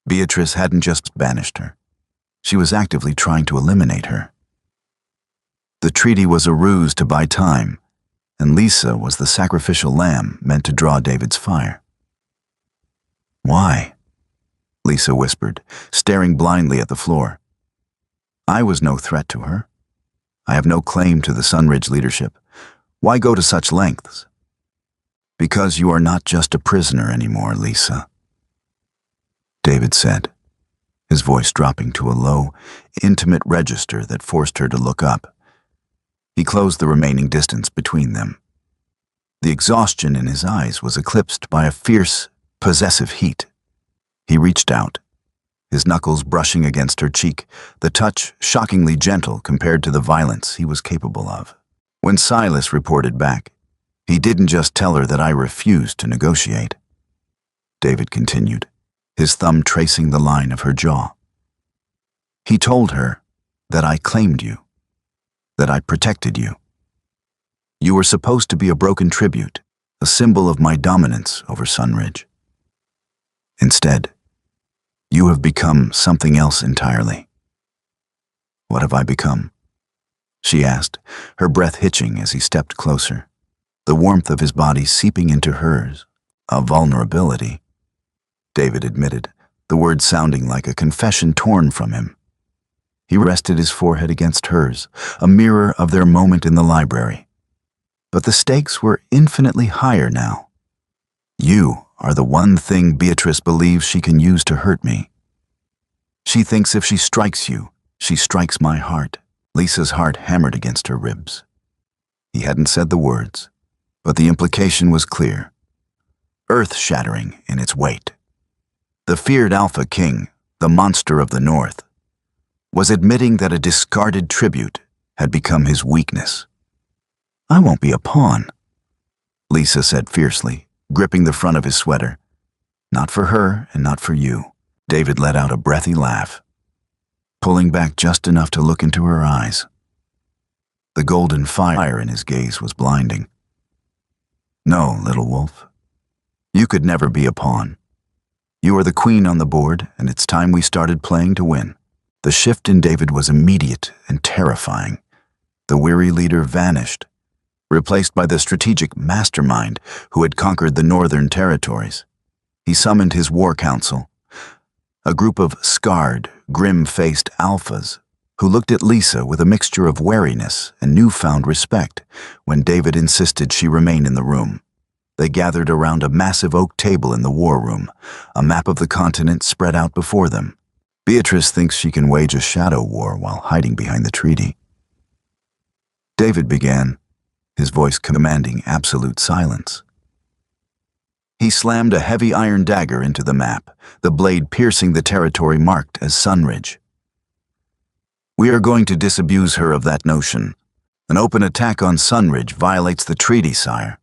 Beatrice hadn't just banished her. She was actively trying to eliminate her. The treaty was a ruse to buy time, and Lisa was the sacrificial lamb meant to draw David's fire. "Why?" Lisa whispered, staring blindly at the floor. "I was no threat to her. I have no claim to the Sunridge leadership. Why go to such lengths?" "Because you are not just a prisoner anymore, Lisa," David said, his voice dropping to a low, intimate register that forced her to look up. He closed the remaining distance between them. The exhaustion in his eyes was eclipsed by a fierce, possessive heat. He reached out, his knuckles brushing against her cheek, the touch shockingly gentle compared to the violence he was capable of. When Silas reported back, he didn't just tell her that I refused to negotiate. David continued, his thumb tracing the line of her jaw. He told her that I claimed you, that I protected you. You were supposed to be a broken tribute, a symbol of my dominance over Sunridge. Instead, you have become something else entirely. What have I become? she asked, her breath hitching as he stepped closer, the warmth of his body seeping into hers. A vulnerability, David admitted, the words sounding like a confession torn from him. He rested his forehead against hers, a mirror of their moment in the library. But the stakes were infinitely higher now. You are the one thing Beatrice believes she can use to hurt me. She thinks if she strikes you, she strikes my heart. Lisa's heart hammered against her ribs. He hadn't said the words, but the implication was clear, earth-shattering in its weight. The feared Alpha King, the monster of the North, was admitting that a discarded tribute had become his weakness. I won't be a pawn, Lisa said fiercely, gripping the front of his sweater. Not for her and not for you. David let out a breathy laugh, pulling back just enough to look into her eyes. The golden fire in his gaze was blinding. No, little wolf. You could never be a pawn. You are the queen on the board, and it's time we started playing to win. The shift in David was immediate and terrifying. The weary leader vanished, replaced by the strategic mastermind who had conquered the northern territories. He summoned his war council, a group of scarred, grim-faced alphas who looked at Lisa with a mixture of wariness and newfound respect when David insisted she remain in the room. They gathered around a massive oak table in the war room, a map of the continent spread out before them. Beatrice thinks she can wage a shadow war while hiding behind the treaty. David began, his voice commanding absolute silence. He slammed a heavy iron dagger into the map, the blade piercing the territory marked as Sunridge. We are going to disabuse her of that notion. An open attack on Sunridge violates the treaty, sire.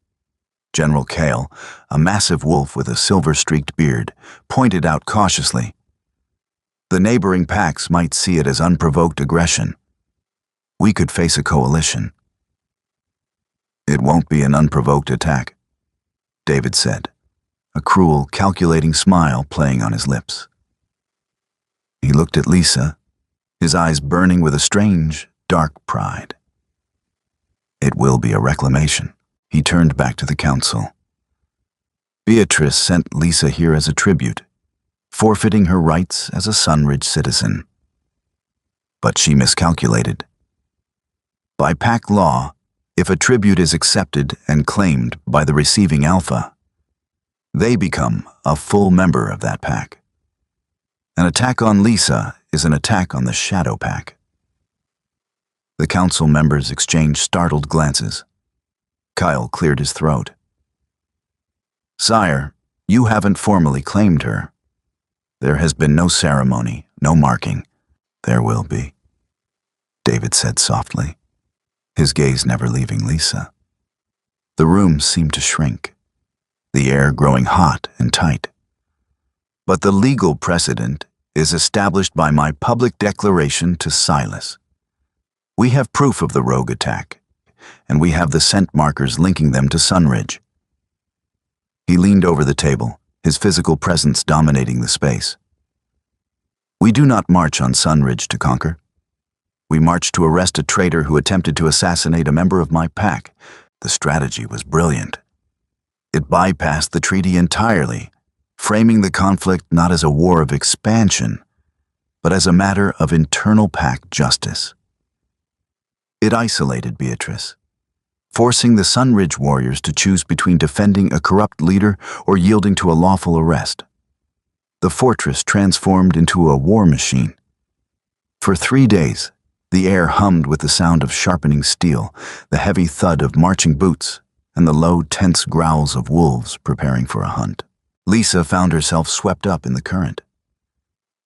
General Kale, a massive wolf with a silver-streaked beard, pointed out cautiously. The neighboring packs might see it as unprovoked aggression. We could face a coalition. It won't be an unprovoked attack, David said, a cruel, calculating smile playing on his lips. He looked at Lisa, his eyes burning with a strange, dark pride. It will be a reclamation. He turned back to the council. Beatrice sent Lisa here as a tribute, forfeiting her rights as a Sunridge citizen. But she miscalculated. By pack law, if a tribute is accepted and claimed by the receiving alpha, they become a full member of that pack. An attack on Lisa is an attack on the Shadow Pack. The council members exchanged startled glances. Kyle cleared his throat. Sire, you haven't formally claimed her. There has been no ceremony, no marking. There will be, David said softly, his gaze never leaving Lisa. The room seemed to shrink, the air growing hot and tight. But the legal precedent is established by my public declaration to Silas. We have proof of the rogue attack, and we have the scent markers linking them to Sunridge. He leaned over the table, his physical presence dominating the space. We do not march on Sunridge to conquer. We march to arrest a traitor who attempted to assassinate a member of my pack. The strategy was brilliant. It bypassed the treaty entirely, framing the conflict not as a war of expansion, but as a matter of internal pack justice. It isolated Beatrice, forcing the Sunridge warriors to choose between defending a corrupt leader or yielding to a lawful arrest. The fortress transformed into a war machine. For 3 days, the air hummed with the sound of sharpening steel, the heavy thud of marching boots, and the low, tense growls of wolves preparing for a hunt. Lisa found herself swept up in the current.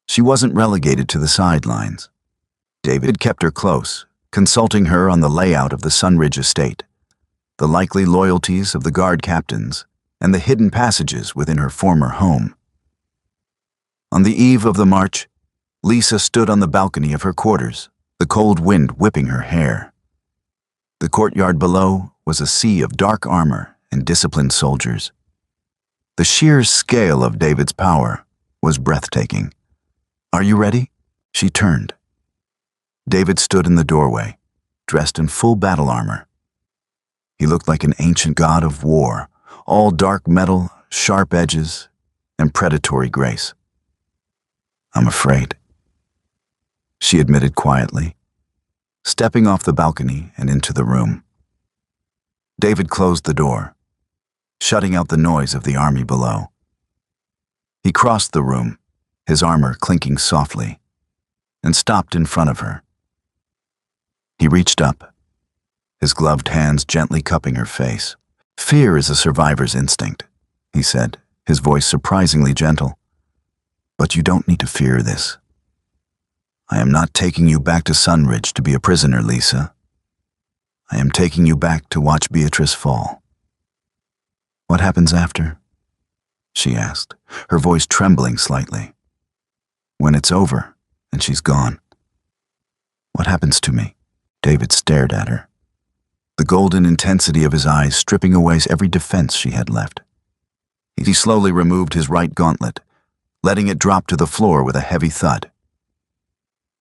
She wasn't relegated to the sidelines. David kept her close, consulting her on the layout of the Sunridge estate, the likely loyalties of the guard captains, and the hidden passages within her former home. On the eve of the march, Lisa stood on the balcony of her quarters, the cold wind whipping her hair. The courtyard below was a sea of dark armor and disciplined soldiers. The sheer scale of David's power was breathtaking. Are you ready? She turned. David stood in the doorway, dressed in full battle armor. He looked like an ancient god of war, all dark metal, sharp edges, and predatory grace. "I'm afraid," she admitted quietly, stepping off the balcony and into the room. David closed the door, shutting out the noise of the army below. He crossed the room, his armor clinking softly, and stopped in front of her. He reached up, his gloved hands gently cupping her face. "Fear is a survivor's instinct," he said, his voice surprisingly gentle. "But you don't need to fear this. I am not taking you back to Sunridge to be a prisoner, Lisa. I am taking you back to watch Beatrice fall." "What happens after?" she asked, her voice trembling slightly. "When it's over and she's gone. What happens to me?" David stared at her, the golden intensity of his eyes stripping away every defense she had left. He slowly removed his right gauntlet, letting it drop to the floor with a heavy thud.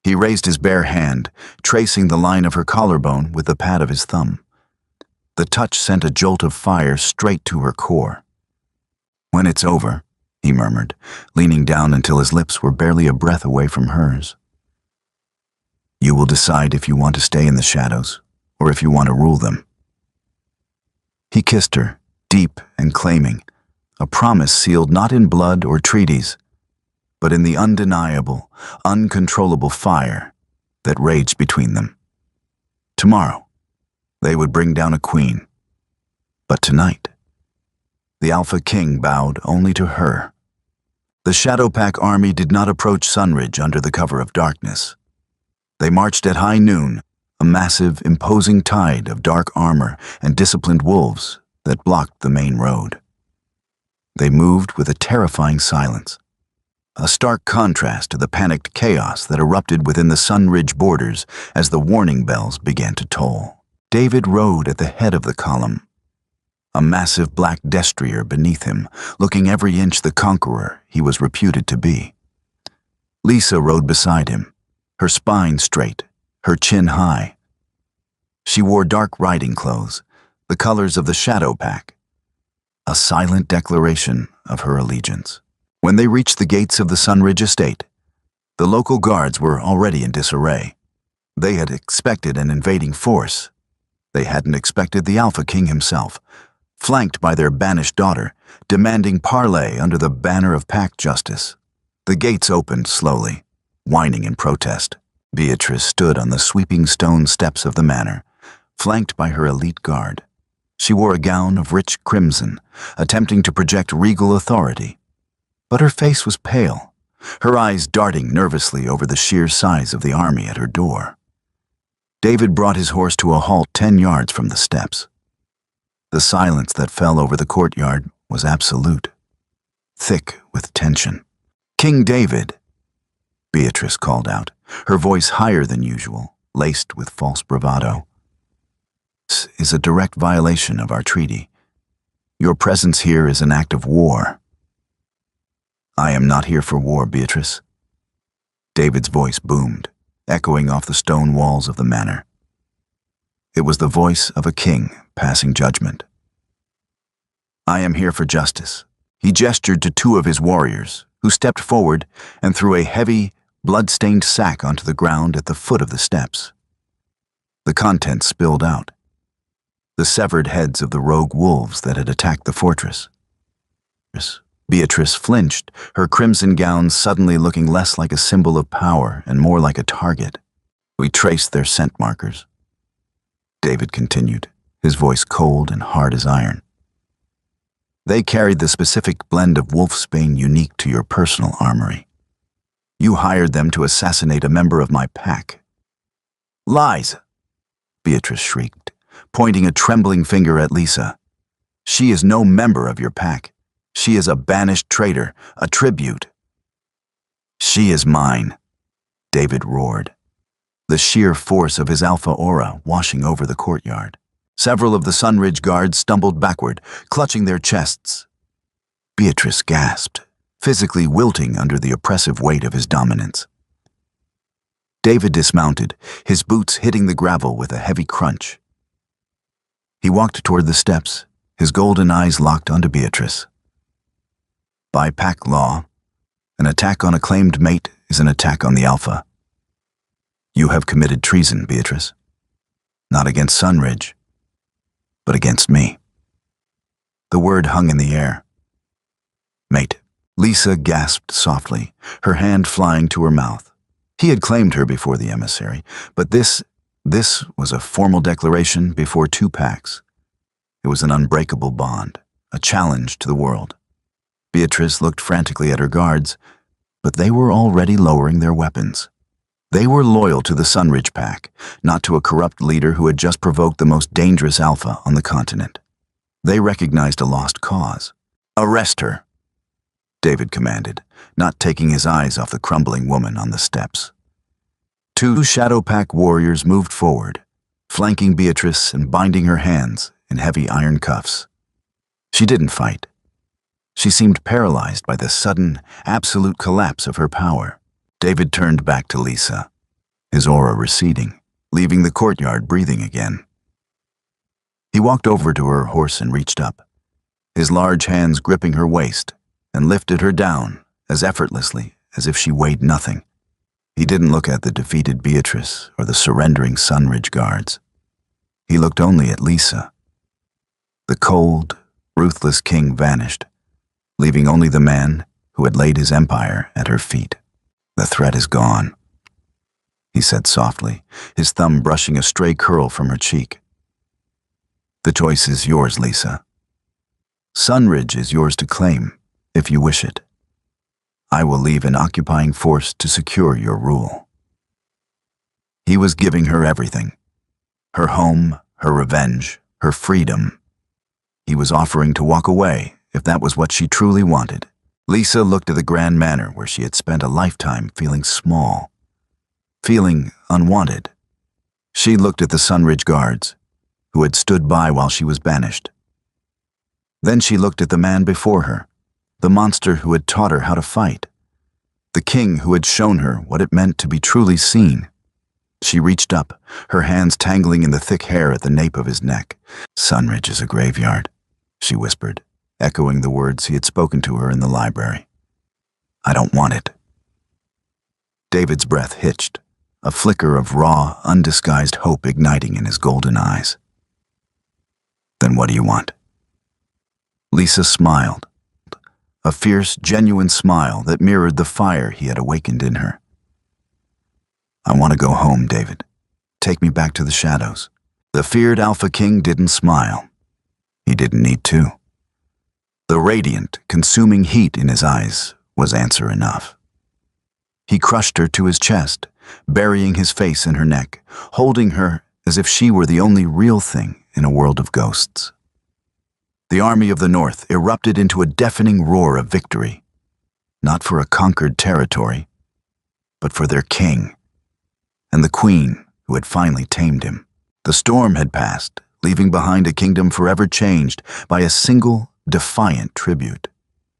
He raised his bare hand, tracing the line of her collarbone with the pad of his thumb. The touch sent a jolt of fire straight to her core. "When it's over," he murmured, leaning down until his lips were barely a breath away from hers. "You will decide if you want to stay in the shadows or if you want to rule them." He kissed her, deep and claiming, a promise sealed not in blood or treaties, but in the undeniable, uncontrollable fire that raged between them. Tomorrow, they would bring down a queen. But tonight, the Alpha King bowed only to her. The Shadowpack army did not approach Sunridge under the cover of darkness. They marched at high noon, a massive, imposing tide of dark armor and disciplined wolves that blocked the main road. They moved with a terrifying silence, a stark contrast to the panicked chaos that erupted within the Sunridge borders as the warning bells began to toll. David rode at the head of the column, a massive black destrier beneath him, looking every inch the conqueror he was reputed to be. Lisa rode beside him, her spine straight, her chin high. She wore dark riding clothes, the colors of the Shadowpack, a silent declaration of her allegiance. When they reached the gates of the Sunridge estate, the local guards were already in disarray. They had expected an invading force. They hadn't expected the Alpha King himself, flanked by their banished daughter, demanding parley under the banner of pack justice. The gates opened slowly, whining in protest. Beatrice stood on the sweeping stone steps of the manor, flanked by her elite guard. She wore a gown of rich crimson, attempting to project regal authority. But her face was pale, her eyes darting nervously over the sheer size of the army at her door. David brought his horse to a halt 10 yards from the steps. The silence that fell over the courtyard was absolute, thick with tension. "King David," Beatrice called out, her voice higher than usual, laced with false bravado. "This is a direct violation of our treaty. Your presence here is an act of war." "I am not here for war, Beatrice." David's voice boomed, echoing off the stone walls of the manor. It was the voice of a king passing judgment. "I am here for justice." He gestured to 2 of his warriors, who stepped forward and threw a heavy, blood-stained sack onto the ground at the foot of the steps. The contents spilled out, the severed heads of the rogue wolves that had attacked the fortress. Beatrice flinched, her crimson gown suddenly looking less like a symbol of power and more like a target. "We traced their scent markers," David continued, his voice cold and hard as iron. "They carried the specific blend of wolfsbane unique to your personal armory. You hired them to assassinate a member of my pack." "Lies!" Beatrice shrieked, pointing a trembling finger at Lisa. "She is no member of your pack. She is a banished traitor, a tribute." "She is mine," David roared, the sheer force of his alpha aura washing over the courtyard. Several of the Sunridge guards stumbled backward, clutching their chests. Beatrice gasped, physically wilting under the oppressive weight of his dominance. David dismounted, his boots hitting the gravel with a heavy crunch. He walked toward the steps, his golden eyes locked onto Beatrice. By pack law, an attack on a claimed mate is an attack on the alpha. You have committed treason, Beatrice. Not against Sunridge, but against me. The word hung in the air. Mate. Lisa gasped softly, her hand flying to her mouth. He had claimed her before the emissary, but this was a formal declaration before two packs. It was an unbreakable bond, a challenge to the world. Beatrice looked frantically at her guards, but they were already lowering their weapons. They were loyal to the Sunridge pack, not to a corrupt leader who had just provoked the most dangerous alpha on the continent. They recognized a lost cause. Arrest her, David commanded, not taking his eyes off the crumbling woman on the steps. Two Shadow Pack warriors moved forward, flanking Beatrice and binding her hands in heavy iron cuffs. She didn't fight. She seemed paralyzed by the sudden, absolute collapse of her power. David turned back to Lisa, his aura receding, leaving the courtyard breathing again. He walked over to her horse and reached up, his large hands gripping her waist, and lifted her down as effortlessly as if she weighed nothing. He didn't look at the defeated Beatrice or the surrendering Sunridge guards. He looked only at Lisa. The cold, ruthless king vanished, leaving only the man who had laid his empire at her feet. The threat is gone, he said softly, his thumb brushing a stray curl from her cheek. The choice is yours, Lisa. Sunridge is yours to claim, if you wish it. I will leave an occupying force to secure your rule. He was giving her everything. Her home, her revenge, her freedom. He was offering to walk away if that was what she truly wanted. Lisa looked at the grand manor where she had spent a lifetime feeling small, feeling unwanted. She looked at the Sunridge guards, who had stood by while she was banished. Then she looked at the man before her, the monster who had taught her how to fight, the king who had shown her what it meant to be truly seen. She reached up, her hands tangling in the thick hair at the nape of his neck. Sunridge is a graveyard, she whispered, echoing the words he had spoken to her in the library. I don't want it. David's breath hitched, a flicker of raw, undisguised hope igniting in his golden eyes. Then what do you want? Lisa smiled, a fierce, genuine smile that mirrored the fire he had awakened in her. I want to go home, David. Take me back to the shadows. The feared Alpha King didn't smile. He didn't need to. The radiant, consuming heat in his eyes was answer enough. He crushed her to his chest, burying his face in her neck, holding her as if she were the only real thing in a world of ghosts. The army of the North erupted into a deafening roar of victory, not for a conquered territory, but for their king, and the queen who had finally tamed him. The storm had passed, leaving behind a kingdom forever changed by a single, defiant tribute.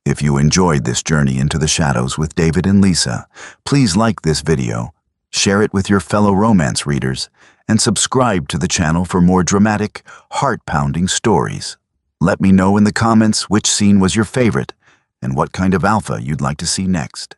If you enjoyed this journey into the shadows with David and Lisa, please like this video, share it with your fellow romance readers, and subscribe to the channel for more dramatic, heart-pounding stories. Let me know in the comments which scene was your favorite and what kind of alpha you'd like to see next.